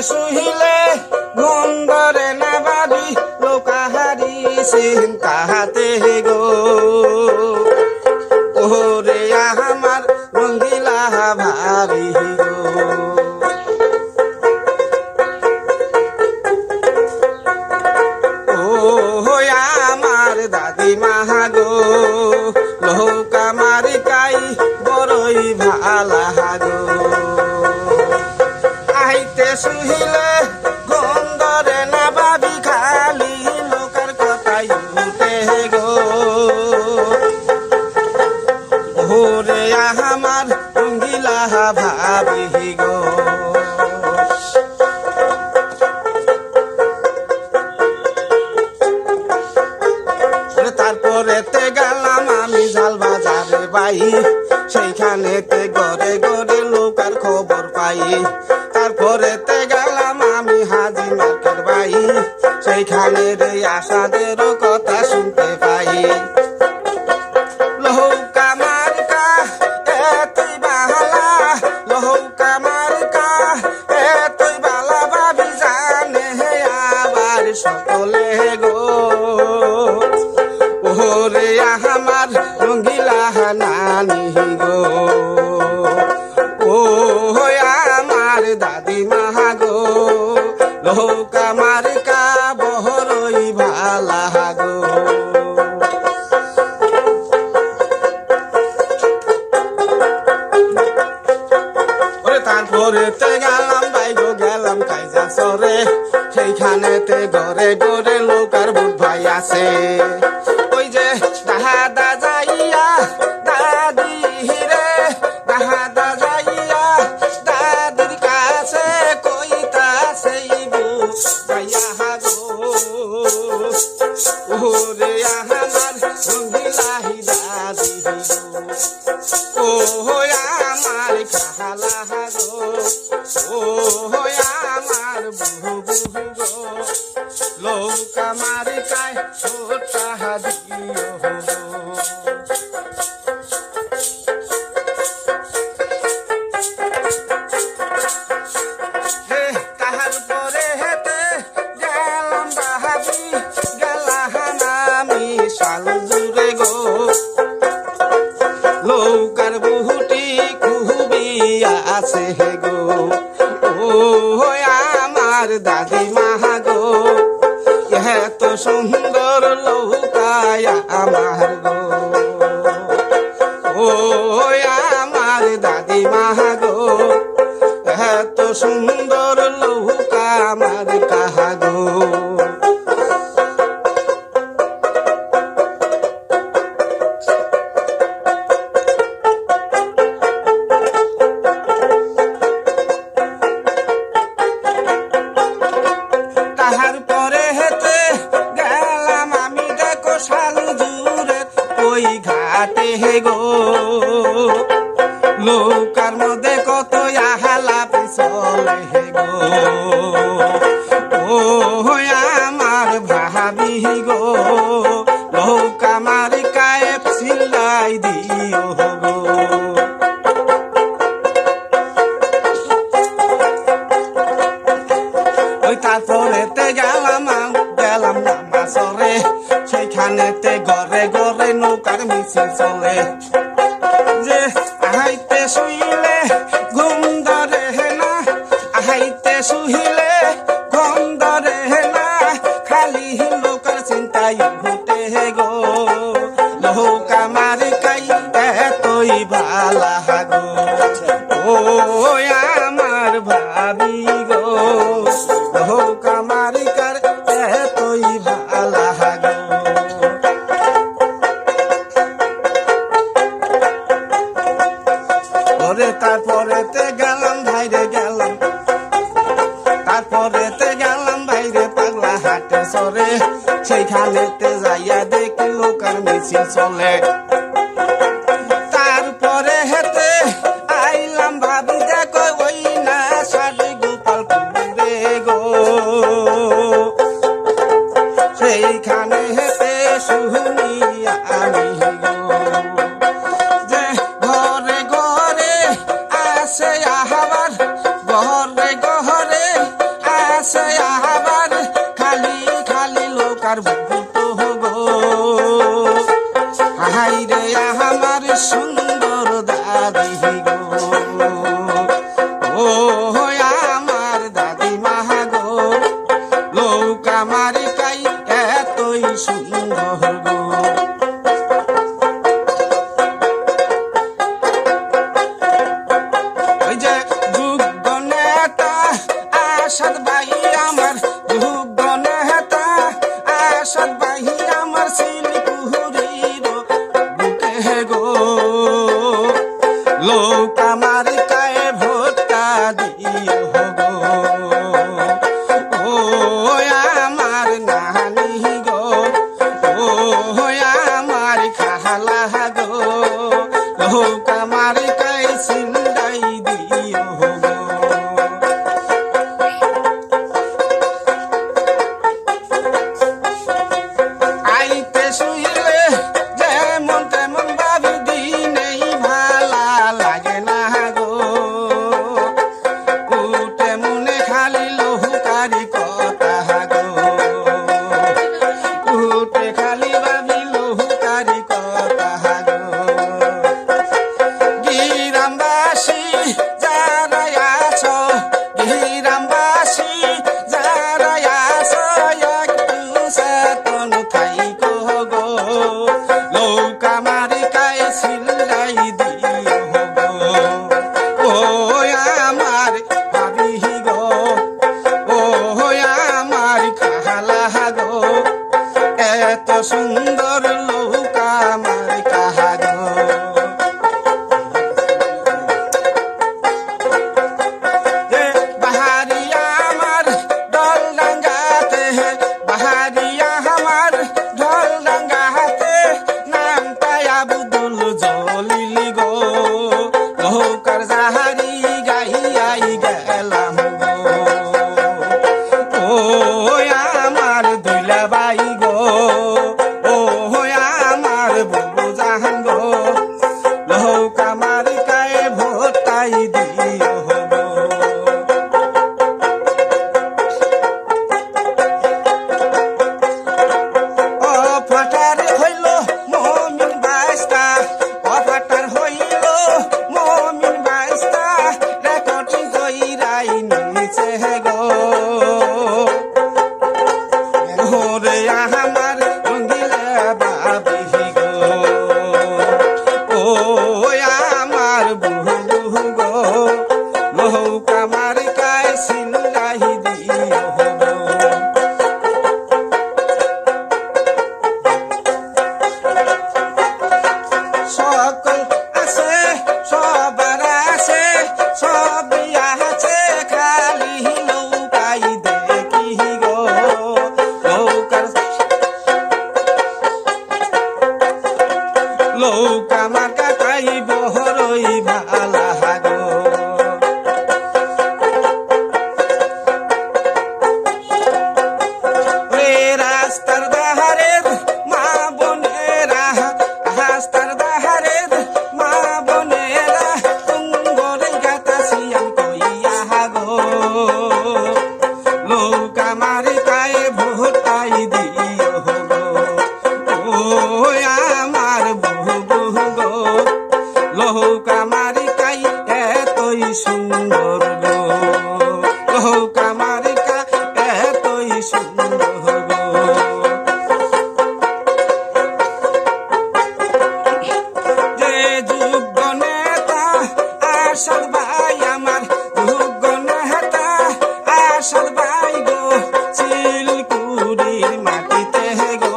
শুহিলে ঘুম ধরে না ভাবি লোকাহারি চিন্তাতে গো ওরে আমার রঙ্গিলা ভাবি গো ও আমার দাদিমা গো লৌকা মারিকাই বড়ই ভালা গো আইতে শুহিলে ঘুম ধরে না ভাবি খালি লোকার কথাই উঠে গো ওরে আমার রঙ্গিলা ভাবি গো তারপরেতে গেলাম আমি জাল বাজারে বাই সেইখানেতে ঘরে ঘরে লোকার খবর পাই তারপরেতে গেলাম আমি হাজি মার্কেট বাই সেইখানে রে আসাদেরও কথা শুনতে পাই লৌকা মার্কা এতই বালা লৌকা মার্কা এতই বালা ভাবি জানে আবার সকলে গো ওরে আমার রঙ্গিলা নানি গো ও আমার দাদিমা গো লৌকা মার্কা বহরই ভালা গো তারপরেতে গেলাম বাইগো গেলাম কাইজা সরে সেইখানেতে ঘরে ঘরে লোকার বুট ভাই আছে ওই যে দাদা যাইয়া দাদি রে দাদা যাইয়া দাদির কাছে কইতা সেই বুট ভাইয়া গো ওরে আমার রঙ্গিলাহি দাদি গো ও আমার খালা গো ও আমার বহু গো লৌকা মারিকায় ছোটা দিও হে তাহার পরে হেতে গেলাম বাহাবি গেলাম আমি শাল জুড়ে গো লৌকার বহুটি খুবই আছে গো ও আমার দাদিমা গো এত সুন্দর লৌকায় আমার গো ও আমার দাদিমা গো এত সুন্দর লৌকা আমার কাহা গো তাহার পরে হেতে গেলাম আমি দেখো শালু জুড়ে ওই ঘাটে গো লৌকার মধ্যে কত আহালা পিছলে গো ও আমার ভাবি গো লৌকা মারিকায় সিলাই দিও গো তারপরেতে গেলাম নামাজরে সেইখানেতে ঘরে ঘরে নৌকার মিছিল চলে যে আহাইতে শুইলে ঘুম ধরে না আহাইতে শুইলে ঘুম ধরে না খালি নৌকার চিন্তাই ঘুটে গো নৌকা মারিকাই এতই ভালা গো ও আমার ভাবি গো নৌকা মারিকার এতই ভালা গো ওরে তারপরেতে গেলাম ভাইরে গেলাম তারপরেতে গেলাম ভাইরে পাগলা হাটে সরে সেইখানেতে যাইয়া দেখি লোকার মিছিল চলে তারপরে হেতে আইলাম ভাবি দেখো ওই না সাড়ে গোপালপুরে গো সেইখানে হেতে শুনিয়া আমি গো যে ঘরে ঘরে আসে আহাবার ঘরে ঘরে সুন্দর দাদি গো, ও আমার দাদি মা গো, নৌকা মার্কাই এতই সুন্দর গো। ওই যে যোগ্য নেতা আসাদ ভাই আমার, যোগ্য নেতা আসাদ ভাই আমার, শিলিগুড়ির বুকে গো, নৌকা মার্কায় ভোটটা দিও গো, ও আমার নানি গো, ও আমার খালা গো, নৌকা মার্কায় সিন্দাই দিও গো। আইতে শুইলে যেমন তেমন ভাবি দিনেই ভালা লাগে না গো, উঠে মনে খালি লহুকারি কথা গো, উঠে খালি ভাবি লহুকারি কথা গো। গ্রামবাসী যারা আছো, গ্রামবাসী যারা আছো, একটু চেতন থাইকো গো, নৌকা মার্কায় সিল্লাই দিও গো, ও আমার ভাবি গো, ও আমার খালা গো, এত সুন্দর নৌকা মার্কা গো। বাহারিয়া আমার ঢল ডাঙ্গাতে, বাহারিয়া আমার ঢল ডাঙ্গাতে, নামটা আব্দুল জলিল গো, নৌকার জাহারি গাইয়াই গেলাম গো, ও আমার দুলাভাই গো, ও আমার বুবু জাহান গো, নৌকা মার্কায় ভোটটাই দিও গো। অফাটার হইল মমিন বাইস্তা, অফাটার হইল মমিন বাইস্তা, রেকর্ডিং কইরাই নিচে গো, ওরে আমার রঙ্গিলা বাবি গো, ও আমার বুহু গো, নৌকা মার্কায় সিল্লাই দিও গো। সকল আছে সবার আছে, সবই আছে, খালি নৌকাই দেখি গো, নৌকার নৌকা মার্কাটাই বহরই ভালা গো। রে রাস্তার ধারের মা বোনেরা, রাস্তার ধারের মা বোনেরা, তুঙ্গরে গাতাছিয়ান কইয়া গো, নৌকা মার্কায় ভোটটাই দিও গো, ও আমার বুহু গো, নৌকা মার্কায় এতই সুন্দর গো, নৌকা মার্কা এতই সুন্দর গো। যে যোগ্য নেতা আসাদ ভাই আমার, যোগ্য নেতা আসাদ ভাই গো, শিলিগুড়ির মাটিতে গো,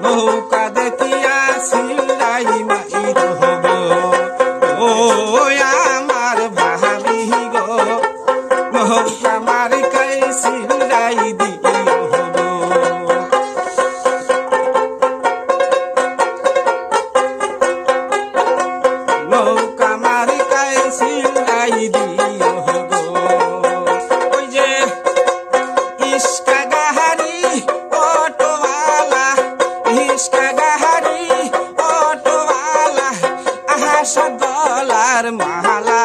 নৌকা দেখিয়া সিল্লাই মাইর গো, ও আমার ভাবি গো, নৌকা মার্কায় সিল্লাই দিও গো। নৌকা মার্কায় সিল্লাই দিও গো। ওই যে ইস্কা গাহারি অটোওয়ালা, ইস্কা গাহারি অটোওয়ালা, আহা $100 মালা